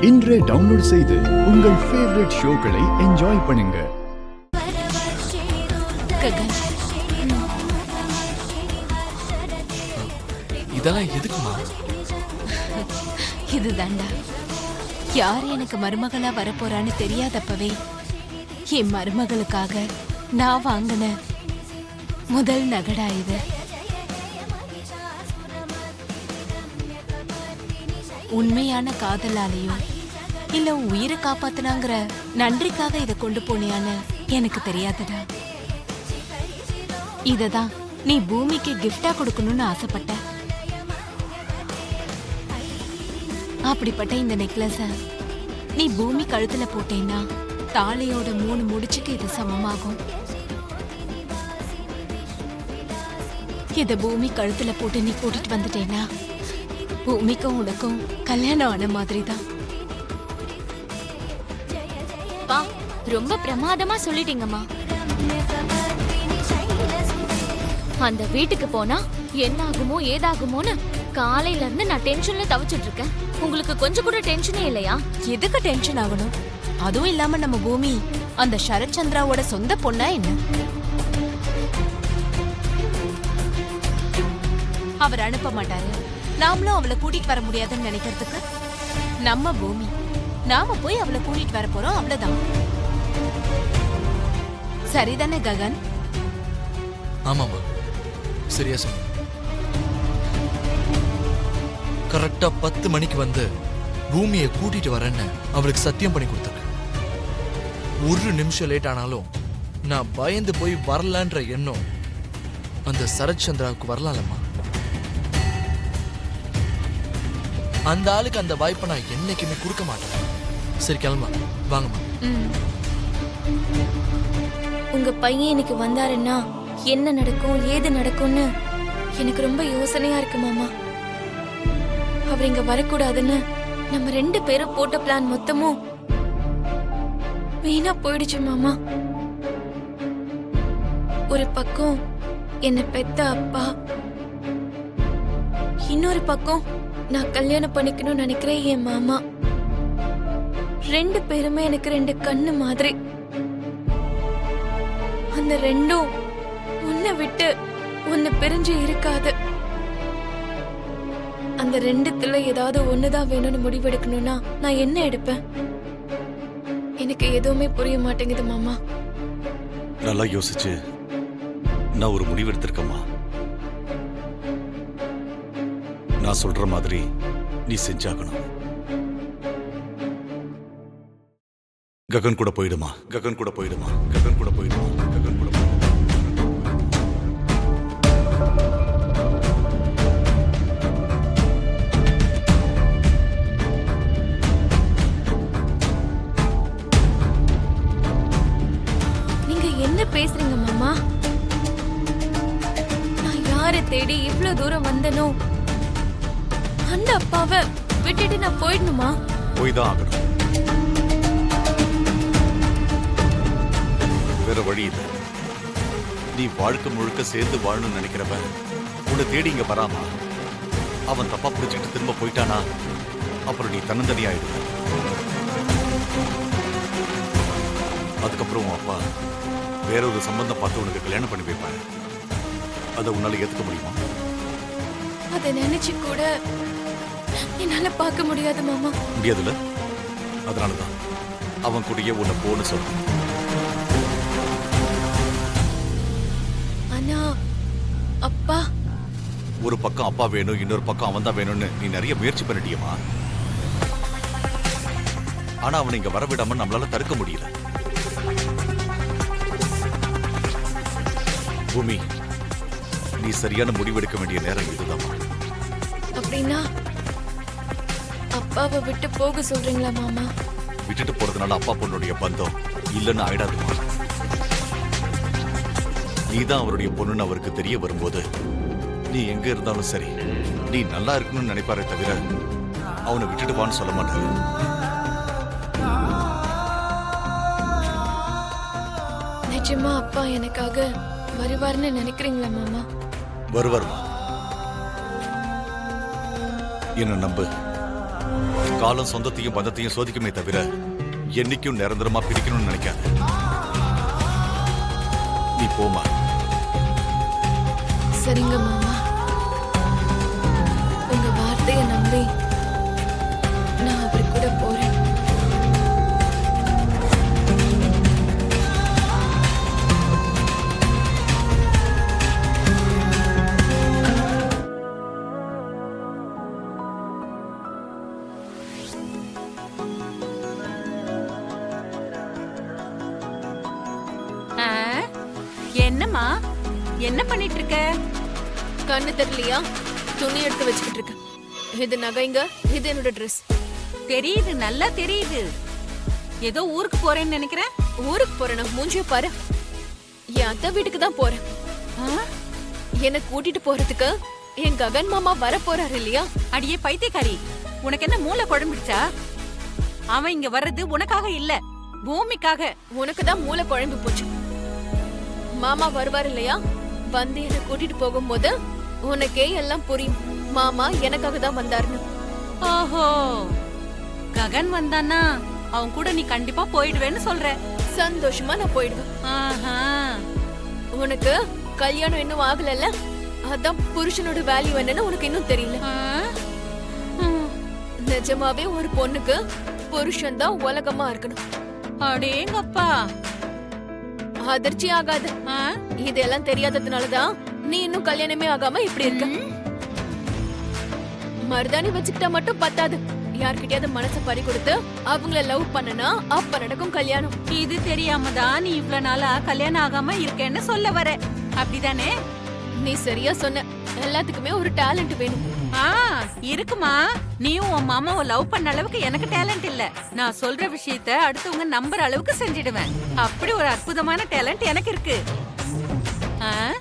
இன்றே டவுன்லோட் செய்து உங்கள் ஃபேவரட் ஷோக்களை என்ஜாய் பண்ணுங்க. இதெல்லாம் எதுக்குமா? இதுதாண்டா, யார் எனக்கு மருமகளா வரப்போறான்னு தெரியாதப்பவே என் மருமகளுக்காக நான் வாங்கின முதல் நகடா இது. உண்மையான காதலாலேயோ இல்ல உயிரை காப்பாத்தினாங்கிற நன்றிக்காக இதை கொண்டு போனியான்னு எனக்கு தெரியாதுடா. இததான் நீ பூமிக்கு கிஃப்டா கொடுக்கணும்னு ஆசைப்பட்ட. அப்படிப்பட்ட இந்த நெக்லஸ நீ பூமி கழுத்துல போட்டேன்னா தாலியோட 3 முடிச்சுக்கு இது சமமாகும். இத பூமி கழுத்துல போட்டு நீ கூட்டிட்டு வந்துட்டேன்னா பூமிக்கும் உனக்கும் கல்யாணம் ஆன மாதிரி தான். ரொம்ப பிரமாதமா சொல்லிட்டீங்கம்மா. அந்த வீட்டுக்கு போனா என்ன ஆகுமோ ஏதாகுமோன்னு காலையில இருந்து நான் டென்ஷன்ல தவிச்சிட்டு இருக்கேன். உங்களுக்கு கொஞ்சம் கூட டென்ஷனே இல்லையா? எதுக்கு டென்ஷன் ஆகணும்? அதுவும் இல்லாம நம்ம பூமி அந்த சரத்சந்திராவோட சொந்த பொண்ணா என்ன? அவர் அனுப்ப மாட்டாரு. நாமளும் அவளை கூட்டிட்டு வர முடியாதுன்னு நினைக்கிறதுக்கு நம்ம பூமி, நாம போய் அவளை கூட்டிட்டு வர போறோம், அவ்வளவுதான். சரிதானே ககன்? ஆமாமா, சரியா சொன்ன. கரெக்டா 10 மணிக்கு வந்து பூமியை கூட்டிட்டு வரேன்னு அவளுக்கு சத்தியம் பண்ணி கொடுத்துருக்க. ஒரு நிமிஷம் லேட் ஆனாலும் நான் பயந்து போய் வரலான்ற எண்ணம் அந்த சரத்சந்திராவுக்கு வரலாம்மா. அந்த ஆளுக்கு அந்த வாய்ப்பை நான் என்னைக்குமே கொடுக்க மாட்டேன். சரி கிளம்பா, வாங்கம்மா. உங்க பையன் இன்னைக்கு வந்தாருன்னா என்ன நடக்கும் ஏது நடக்கும்னு எனக்கு ரொம்ப யோசனையா இருக்கு மாமா. அவர் இங்க வரக்கூடாதுன்னு நம்ம 2 பேரும் போட்ட பிளான் மொத்தமும் வீணா போயிடுச்சு மாமா. ஒரு பக்கம் என்ன பெத்த அப்பா, இன்னொரு பக்கம் நான் கல்யாணம் பண்ணிக்கணும்னு நினைக்கிறேன் என் மாமா. 2 பேருமே எனக்கு 2 கண்ணு மாதிரி. அந்த 2ம் உன்னை விட்டு ஒன்னு பிரிஞ்சு இருக்காது. அந்த 2த்துல ஏதாவது ஒண்ணுதான் வேணும்னு முடிவெடுக்கணும்னா நான் என்ன எடுப்பேன்? எனக்கு எதுவுமே புரிய மாட்டேங்குது மாமா. நல்லா யோசிச்சு நான் ஒரு முடிவு எடுத்திருக்கேம்மா. நான் சொல்ற மாதிரி நீ செஞ்சாகணும். ககன் கூட போயிடுமா, ககன் கூட போயிடுமா, ககன் கூட போயிடுமா, ககன் கூட போயிடுமா. நீங்க என்ன பேசுறீங்க மாமா? நான் யாரை தேடி இவ்வளவு தூரம் வந்தனோ அந்த அப்பாவை விட்டுட்டு நான் போயிடணுமா? போய்தான் ஆகணும். வேற வழி இல்லை. நீ வாழ்க்கை முழுக்க சேர்ந்து வாழணும்னு நினைக்கிறவன் உன்னை தேடி இங்க வராமா அவன் தப்பா புரிஞ்சுக்கிட்டு திரும்ப போயிட்டானா அப்புறம் நீ தன்னந்தனியாயிடுவ. அதுக்கப்புறம் உன் அப்பா வேற ஒரு சம்பந்தம் பார்த்து உனக்கு கல்யாணம் பண்ணி வைப்பாரு. அதை உன்னால ஏத்துக்க முடியுமா? அதை நினைச்சு கூட என்னால பார்க்க முடியாது மாமா. முடியாதுல்ல? அதனாலதான் அவன் கூடயே உன்னை போன்னு சொல்றான். ஆனா அப்பா, ஒரு பக்கம் அப்பா வேணும், இன்னொரு பக்கம் அவன் தான் வேணும்னு நீ நிறைய முயற்சி பண்ணிட்டியமா. ஆனா அவனை இங்க வரவிடாம நம்மளால தடுக்க முடியல. பூமி, நீ சரியான முடிவெடுக்க வேண்டிய நேரம் இதுதான். அப்படின்னா அப்பாவை விட்டு போக சொல்றீங்களா மாமா? விட்டுட்டு போறதுனால அப்பா பொண்ணுடைய பந்தம் இல்லைன்னு ஆயிடாதுமா. நீதான் அவருடைய பொண்ணுன்னு அவருக்கு தெரிய வரும்போது நீ எங்க இருந்தாலும் சரி நீ நல்லா இருக்கணும்னு நினைப்பாரே தவிர அவனை விட்டுட்டு வான்னு சொல்ல மாட்டாரு. நிஜமா அப்பா எனக்காக வருவார்னு நினைக்கிறீங்களா மாமா? வருவார்மா, என்ன நம்பு. காலம் சொந்தத்தையும் பந்தத்தையும் சோதிக்குமே தவிர என்னைக்கும் நிரந்தரமா பிரிக்கணும்னு நினைக்காது. நீ போமா. சரிங்க மாமா, உங்க வார்த்தையை நம்பி நான் அவர் கூட போறேன். ஆ, என்னம்மா என்ன பண்ணிட்டு இருக்க? கண்ணு தெரியலையா? துணி எடுத்து வச்சுக்கிட்டு இருக்கேன். இது நகைங்க, இது என்னோட ட்ரெஸ். தெரியுது, நல்லா தெரியுது. ஏதோ ஊருக்கு போறேன்னு நினைக்கிறேன். ஊருக்கு போறேன், மூஞ்சிய பாரு. என் அத்தை வீட்டுக்கு தான் போறேன். ஆ? என்னை கூட்டிட்டு போறதுக்கு என் ககன் மாமா வர போறாரு இல்லையா? அடியே பைத்தியக்காரி, உனக்கு என்ன மூளை குழம்பிடுச்சா? அவன் இங்க வர்றது உனக்காக இல்ல, பூமிக்காக. உனக்கு தான் மூளை குழம்பு போச்சு. மாமா வருவார் இல்லையா? வந்து என்னை கூட்டிட்டு போகும்போது உனக்கே எல்லாம் புரியும். மாமா எனக்காக தான் வந்தாருன்னு. ஓஹோ, ககன் வந்தானா அவன் கூட நீ கண்டிப்பா போயிடுவேன்னு சொல்ற. சந்தோஷமா நான் போயிடுவேன். ஆஹா. உனக்கு கல்யாணம் இன்னும் ஆகலல்ல, அதான் புருஷனோட வேல்யூ என்னன்னு உனக்கு இன்னும் தெரியல. ஆ? ம். நிஜமாவே ஒரு பொண்ணுக்கு புருஷன் தான் உலகமா இருக்கணும். அடேங்கப்பா. அதிர்ச்சி ஆகாது. ஆ? இதெல்லாம் தெரியாததுனாலதான் நீ இன்னும் கல்யாணமே ஆகாம இப்படி இருக்க. மருதாணி வச்சுக்கிட்டா மட்டும் பத்தாது. யார்கிட்டயாவது மனச பறி கொடுத்து அவங்கள லவ் பண்ணனா அப்ப நடக்கும் கல்யாணம். இது தெரியாம தான் நீ இவ்வளவு நாளா கல்யாணம் ஆகாம இருக்கேன்னு சொல்ல வர, அப்படிதானே? நீ சரியா சொன்ன. எல்லாத்துக்குமே ஒரு டேலண்ட் வேணும். ஆ, இருக்குமா. நீயும் உன் மாமாவை லவ் பண்ண அளவுக்கு எனக்கு டேலண்ட் இல்ல. நான் சொல்ற விஷயத்த அடுத்தவங்க நம்புற அளவுக்கு செஞ்சிடுவேன். அப்படி ஒரு அற்புதமான டேலண்ட் எனக்கு இருக்கு. ஆ?